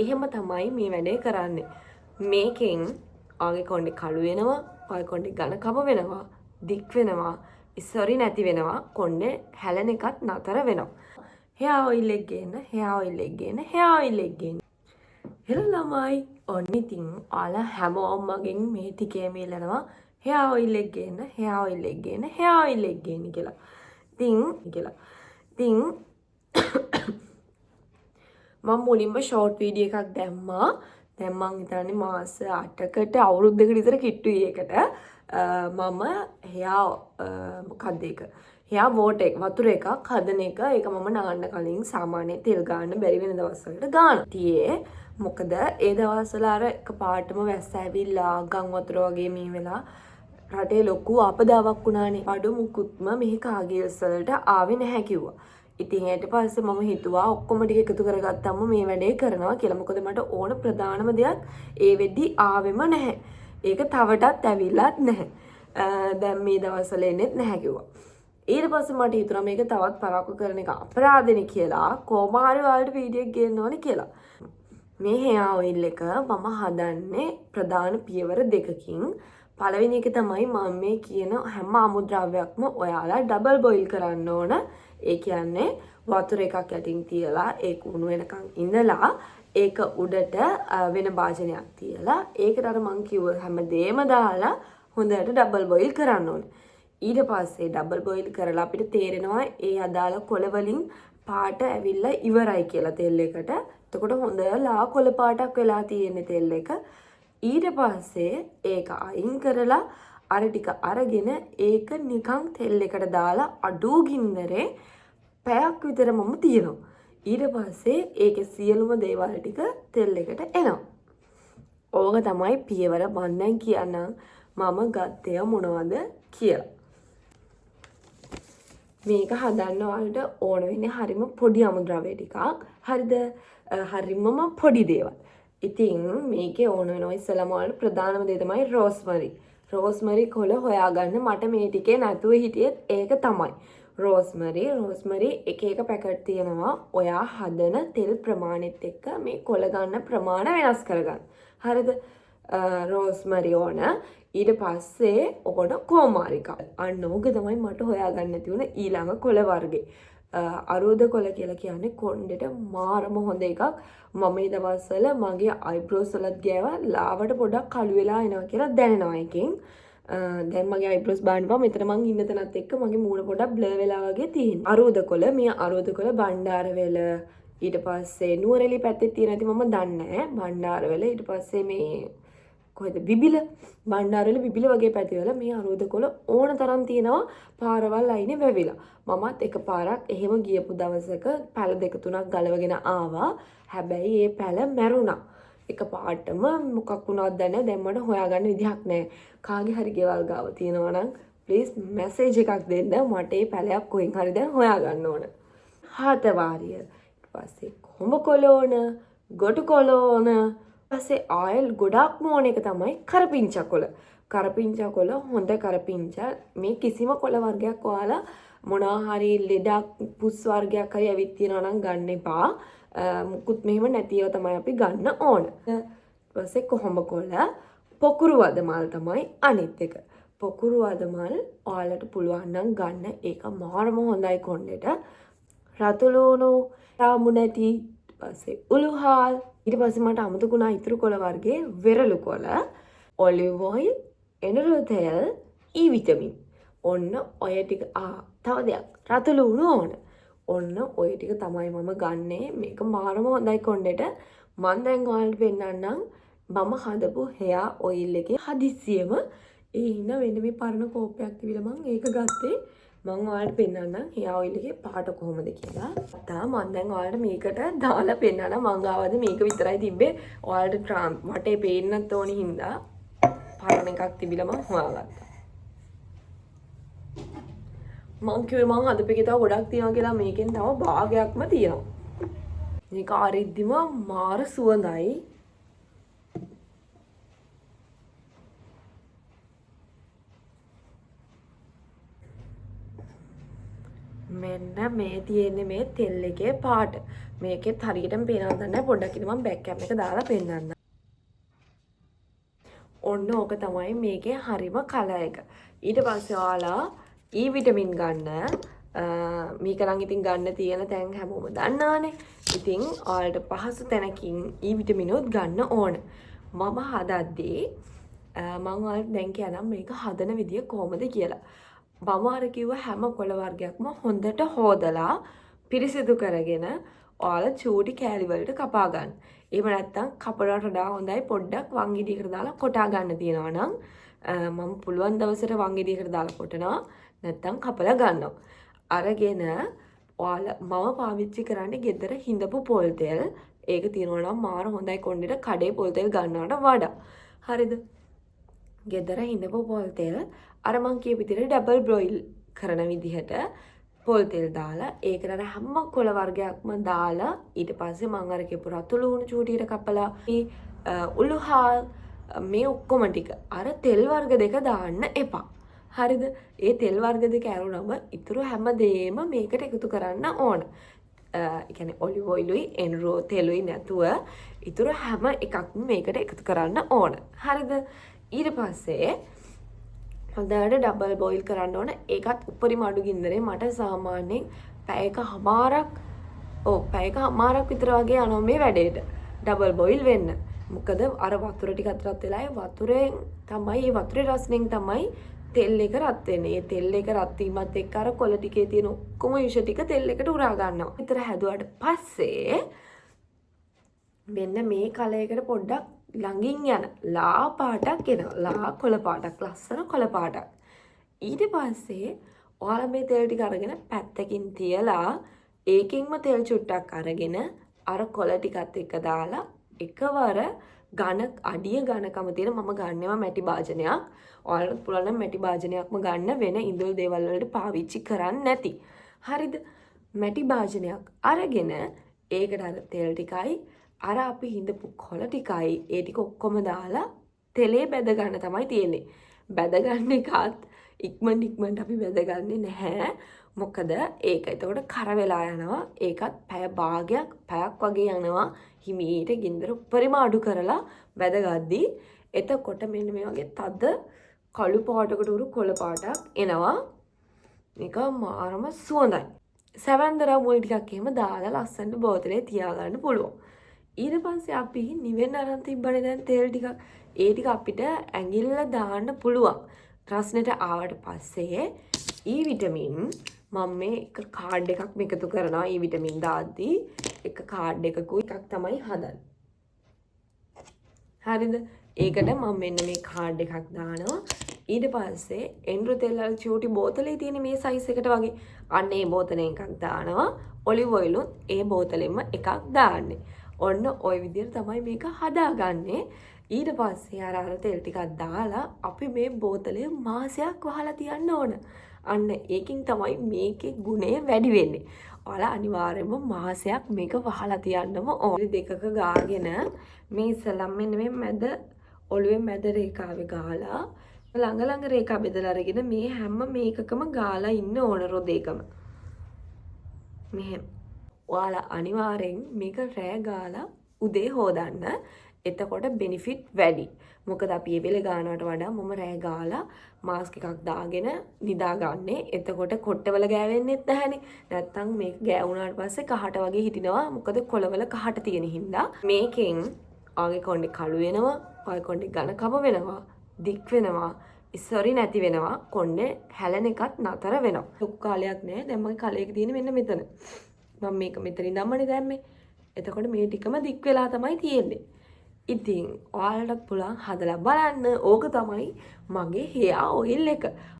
එහෙම තමයි මේ වැඩේ කරන්නේ. මේකෙන් ආගේ කොණ්ඩේ කළු වෙනවා, ආගේ කොණ්ඩේ ඝන කම වෙනවා, දික් වෙනවා, ඉස්සරි නැති වෙනවා, කොණ්ඩේ හැලෙන එකත් නතර වෙනවා. hair oil එක ගේන්න, hair oil එක ගේන්න, hair oil එක ගේන්න. හෙළ ළමයි ඔන්න ඉතින් ඔයාලා හැමෝම මගෙන් මේ ටිකේ මිලනවා hair oil එක ගේන්න, hair oil එක ගේන්න, hair oil එක ගේන්න කියලා. ඉතින් මම මුලින්ම ෂෝට් වීඩියෝ එකක් දැම්මා. දැන් මං හිතන්නේ මාස 8කට අවුරුද්දකට විතර කිට්ටුයි ඒකට. මම මොකක්ද ඒක? hair water එක වතුර එකක් හදන එක ඒක මම නාන්න කලින් සාමාන්‍ය තෙල් ගන්න බැරි වෙන දවස්වලට ගන්නවා. මොකද ඒ දවස්වල අර එකපාරටම වැස්ස ඇවිල්ලා ගම් වතුර වගේ මේ වෙලා රටේ ලොකු ආපදාවක් වුණානේ. අඩු මුකුත්ම මෙහි කාගේස් වලට ආවේ නැහැ කිව්වා. ඉතින් ඊට පස්සේ මම හිතුවා ඔක්කොම ටික එකතු කරගත්තම මේ වැඩේ කරනවා කියලා. මොකද මට ඕන ප්‍රධානම දෙයක් ඒ වෙද්දි ආවෙම නැහැ. ඒක තවටත් ඇවිල්ලත් නැහැ. දැන් මේ දවස්වල එන්නේත් නැහැ කිව්වා. ඊට පස්සේ මට හිතුණා මේක තවත් පරක්කු කරන එක අපරාධනේ කියලා කොමාරි වලට වීඩියෝ එක ගේන්න ඕනේ කියලා. මේ hair oil එක මම හදන්නේ ප්‍රධාන පියවර දෙකකින්. පළවෙනි එක තමයි මම මේ කියන හැම අමුද්‍රව්‍යයක්ම ඔයාලා ඩබල් බොයිල් කරන්න ඕන. ඒ කියන්නේ වතුර එකක් යටින් තියලා ඒක උණු වෙනකන් ඉඳලා ඒක උඩට වෙන භාජනයක් තියලා ඒකට අර මං කිව්ව හැමදේම දාලා හොඳට ඩබල් බොයිල් කරන්න ඕනේ. ඊට පස්සේ ඩබල් බොයිල් කරලා අපිට තේරෙනවා ඒ අදාළ කොළ වලින් පාට ඇවිල්ලා ඉවරයි කියලා තෙල් එකට. එතකොට හොඳලා කොළ පාටක් වෙලා තියෙන තෙල් එක. ඊට පස්සේ ඒක අයින් කරලා අර ටික අරගෙන ඒක නිකන් තෙල් එකට දාලා අඩු ගින්දරේ පැයක් විතර මම තියනවා. ඊට පස්සේ ඒකේ සියලුම දේවල් ටික තෙල් එකට එනවා. ඕක තමයි පියවර මම දැන් කියන්නම් මම ගත්තේ මොනවද කියලා. මේක හදන්න වලට ඕන වෙන්නේ හරිම පොඩි අමුද්‍රව්‍ය ටිකක්. හරිද? හරිමම පොඩි දේවල්. ඉතින් මේකේ ඕන වෙනවා ඉස්සලම වලට ප්‍රධානම දේ තමයි රෝස්මරි. රෝස්මරි කොළ හොයාගන්න මට මේ ටිකේ නැතුව හිටියෙත් ඒක තමයි. රෝස්මරි එක එක පැකට් තියෙනවා. ඔයා හදන තෙල් ප්‍රමාණෙත් එක්ක මේ කොළ ගන්න ප්‍රමාණය වෙනස් කරගන්න. හරිද? රෝස්මරි ඕන. ඊට පස්සේ ඕන කොමාරිකා. අන්න ඕක තමයි මට හොයාගන්න නැති වුණ ඊළඟ කොළ වර්ගේ. අරුද කොළ කියලා කියන්නේ කොණ්ඩෙට මාරම හොඳ එකක්. මම මේ දවස්වල මගේ අයිබ්‍රෝස් වලත් ගෑවා ලාවට පොඩක් කළු වෙලා එනවා කියලා දැනෙනවා එකෙන්. දැන් මගේ අයිබ්‍රෝස් බානවා මෙතන මං ඉන්න තැනත් එක්ක මගේ මූණ පොඩක් බ්ලර් වෙලා වගේ තියෙනවා. අරුද කොළ මේ අරුද කොළ බණ්ඩාරවැල ඊට පස්සේ නුවරඑළිය පැත්තේ තියෙන ඇති මම දන්නේ නැහැ. බණ්ඩාරවැල ඊට පස්සේ මේ කොහෙද බිබිල බණ්ඩාරවල බිබිල වගේ පැතිවල මේ අරුද කොළ ඕන තරම් තියෙනවා. පාරවල් අයිනේ වැවිලා. මමත් එකපාරක් එහෙම ගියපු දවසක පැල දෙක තුනක් ගලවගෙන ආවා. හැබැයි ඒ පැල මැරුණා. එකපාරටම මොකක් වුණාද දැන දැන් මට හොයාගන්න විදිහක් නැහැ. කාගේ හරි ගෙවල් ගාව තියෙනවා නම් ප්ලීස් මැසේජ් එකක් දෙන්න. මට මේ පැලයක් කොහෙන් හරි දැන් හොයාගන්න ඕන. හාතවාරිය. ඊට පස්සේ කොඹ කොළ ඕන, ගොටු කොළ ඕන. පස්සේ ආයෙල් ගොඩක්ම ඕන එක තමයි කරපිංචා කොළ. කරපිංචා කොළ හොඳ කරපිංචා මේ කිසිම කොළ වර්ගයක් ඔයාලා මොනවා හරි ලෙඩක් පුස් වර්ගයක් හරි ඇවිත් තියෙනවා නම් ගන්න එපා. මුකුත් මෙහෙම නැතිව තමයි අපි ගන්න ඕන. ඊට පස්සේ කොහොඹ කොළ, පොකුරු වදමල් තමයි අනිත් එක. පොකුරු වදමල් ඔයාලට පුළුවන් නම් ගන්න. ඒක මාරම හොඳයි කොණ්ඩෙට. රතු ලුණු, රාමු නැටි, ඊට පස්සේ උළුහාල්. ඊට පස්සේ මට අමතකුණා ඉතුරු කොළ වර්ගයේ වෙරළු කොළ, ඔලිව් ඔයිල්, එනරල් තෙල්, E විටමින්. ඔන්න ඔය ටික තව දෙයක් රතු ලුණු ඕන. ඔන්න ඔය ටික තමයි මම ගන්නේ. මේක මාරම හොඳයි කොණ්ඩෙට. මම දැන් ඔයාලට පෙන්නන්නම් මම හදපු hair oil එකේ හදිස්සියෙම ඒ ඉන්න වෙන මේ පරණ කෝපයක් තිබිලා මම ඒක ගත්තේ. මම ඔයාලට පෙන්නන්නම් hair oil එකේ පාට කොහොමද කියලා. මම දැන් ඔයාලට මේකට දාලා පෙන්නන්නම්. මං ගාවද මේක විතරයි තිබ්බේ. ඔයාලට වටේ පේන්නත් ඕනි හින්දා පරණ එකක් තිබිලා මම හොයාගත්තා. මං කිව්වේ මං හදපේකේ තව ගොඩක් තියෙනවා කියලා. මේකෙන් තව භාගයක්ම තියෙනවා. මේක අරිද්දිම මාර සුවඳයි. මෙන්න මේ තියෙන්නේ මේ තෙල් එකේ පාට. මේකෙත් හරියටම පේනවද නැහැ පොඩ්ඩක් ඉතින් මම බෑක් කැම් එක දාලා පෙන්නන්නම්. ඔන්න ඕක තමයි මේකේ හරිම කලර් එක. ඊට පස්සේ ඔයාලා E විටමින් ගන්න මේක නම් ඉතින් ගන්න තියෙන තැන් හැමෝම දන්නානේ. ඉතින් ඔයාලට පහසු තැනකින් E විටමිනුත් ගන්න ඕන. මම හදද්දී මම ඔයාලට දැන් කියනම් මේක හදන විදිය කොහොමද කියලා. මම අර කිව්ව හැම කොළ වර්ගයක්ම හොඳට හොදලා පිරිසිදු කරගෙන ඔයාලා චූටි කෑලි වලට කපා ගන්න. එහෙම නැත්නම් කපනට වඩා හොඳයි පොඩ්ඩක් වංගෙඩියකට දාලා කොටා ගන්න තියනවා නම් මම පුළුවන් දවසට වංගෙඩියකට දාලා කොටනවා නැත්නම් කපලා ගන්නවා. අරගෙන ඔයාලා මම පාවිච්චි කරන්නේ ගෙදර හිඳපු පොල් තෙල්. ඒක තියනවා නම් මාර හොඳයි කොණ්ඩේට කඩේ පොල් තෙල් ගන්නවට වඩා. හරිද? ගෙදර හිඳපු පොල් තෙල් අර මං කියපු විදිහට ඩබල් බ්‍රොයිල් කරන විදිහට පොල් තෙල් දාලා ඒකට අර හැම කොළ වර්ගයක්ම දාලා ඊට පස්සේ මං අර කියපු රතු ලුණු චූටියට කපලා උළුහාල් මේ ඔක්කොම ටික අර තෙල් වර්ග දෙක දාන්න එපා. හරිද? ඒ තෙල් වර්ග දෙක ඇරුණම ඉතුරු හැමදේම මේකට එකතු කරන්න ඕන. ඒ කියන්නේ ඔලිව් ඔයිලුයි එන්රෝ තෙලුයි නැතුව ඉතුරු හැම එකක්ම මේකට එකතු කරන්න ඕන. හරිද? ඊට පස්සේ හොඳට ඩබල් බොයිල් කරන්න ඕන. ඒකත් උපරිම අඩු ගින්දරේ මට සාමාන්‍යයෙන් පැයක හමාරක් විතර වගේ යනවා මේ වැඩේට. ඩබල් බොයිල් වෙන්න. මොකද අර වතුර ටික අතරත් වෙලාවේ වතුරෙන් තමයි ඒ වතුරේ රසණයෙන් තමයි තෙල් එක රත් වෙන්නේ. ඒ තෙල් එක රත් වීමත් එක්ක අර කොළ ටිකේ තියෙන ඔක්කොම විෂ ටික තෙල් එකට උරා ගන්නවා. විතර හැදුවාට පස්සේ මෙන්න මේ කලයකට පොඩ්ඩක් ළඟින් යන ලා පාටක් එනවා. ලා කොළ පාටක්, ලස්සන කොළ පාටක්. ඊට පස්සේ ඔයාලා මේ තෙල් ටික අරගෙන පැත්තකින් තියලා ඒකෙන්ම තෙල් චුට්ටක් අරගෙන අර කොළ ටිකත් එක්ක දාලා එකවර අඩිය ඝනකම තියෙන මම ගන්නවා මැටි භාජනයක්. ඔයාලට පුළුවන් නම් මැටි භාජනයක්ම ගන්න වෙන ඉඳුල් දේවල් වලට පාවිච්චි කරන්නේ නැති. හරිද? මැටි භාජනයක් අරගෙන ඒකට අර තෙල් ටිකයි අර අපි හිඳපු කොළ ටිකයි ඒ ටික ඔක්කොම දාලා තෙලේ බැද ගන්න තමයි තියෙන්නේ. බැද ගන්න එකත් ඉක්මනට අපි බැද ගන්නේ නැහැ. මොකද ඒක එතකොට කර වෙලා යනවා. ඒකත් පැයක් වගේ යනවා. හිමීට ගින්දර උපරිම අඩු කරලා බැද ගද්දී එතකොට මෙන්න මේ වගේ තද කළු පාටකට උරු කොළ පාටක් එනවා. මේක මාරම සුවඳයි. සැවන්දරා මුල් ටිකක් එහෙම දාලා ලස්සනට බෝතලේ තියාගන්න පුළුවන්. ඊට පස්සේ අපි නිවෙන්න අරන් තිබ්බනේ දැන් තෙල් ටිකක්. ඒ ටික අපිට ඇඟිල්ල දාන්න පුළුවන්. රස්නෙට ආවට පස්සේ E විටමින් මම මේ එක කාඩ් එකක් මේකතු කරනවා. E විටමින් දාද්දී එක කාඩ් එකකුයි එකක් තමයි හදන්නේ. හරිද? ඒකට මම මෙන්න මේ කාඩ් එකක් දානවා. ඊට පස්සේ එන්රෝ තෙල් වල චූටි බෝතලේ තියෙන මේ සයිස් එකට වගේ අන්න ඒ බෝතලෙන් එකක් දානවා. ඔලිව් ඔයිලුත් ඒ බෝතලෙන්ම එකක් දාන්නේ. ඔන්න ওই විදිහට තමයි මේක හදාගන්නේ. ඊට පස්සේ අර තෙල් ටිකක් දාලා අපි මේ බෝතලේ මාසයක් වහලා තියන්න ඕන. අන්න ඒකින් තමයි මේකේ ගුණය වැඩි වෙන්නේ. ඔයාලා අනිවාර්යයෙන්ම මාසයක් මේක වහලා තියන්නම ඕනේ. දෙකක ගාගෙන මේ ඉස්සලම් මෙන්න මේ මැද ඔළුවේ මැද රේඛාවේ ගාලා ළඟ රේඛා බෙදලා අරගෙන මේ හැම මේකකම ගාලා ඉන්න ඕන රොදේකම. මෙහෙම. ඔයාලා අනිවාර්යෙන් මේක රෑ ගාලා උදේ හොදන්න. එතකොට බෙනිෆිට් වැඩි. මොකද අපි මේ වෙලේ ගානවට වඩා මම රෑ ගාලා මාස්ක් එකක් දාගෙන නිදාගන්නේ. එතකොට කොට්ටවල ගෑවෙන්නෙත් නැහනේ. නැත්තම් මේක ගෑවුනාට පස්සේ කහට වගේ හිටිනවා. මොකද කොළවල කහට තියෙන හින්දා. මේකෙන් ආගේ කොණ්ඩේ කළු වෙනවා. ආගේ කොණ්ඩේ ඝනකම වෙනවා. දික් වෙනවා. ඉස්සරි නැති වෙනවා. කොණ්ඩේ හැලෙන එකත් නතර වෙනවා. ලොකු කාලයක් නෑ. දැන් මගේ කලයක තියෙන මෙන්න මෙතන. මම මේක මෙතනින් ධම්මනේ දැම්මේ. එතකොට මේ ටිකම දික් වෙලා තමයි තියෙන්නේ. ඉතින් ඔයාලට පුළුවන් හදලා බලන්න. ඕක තමයි මගේ hair oil එක.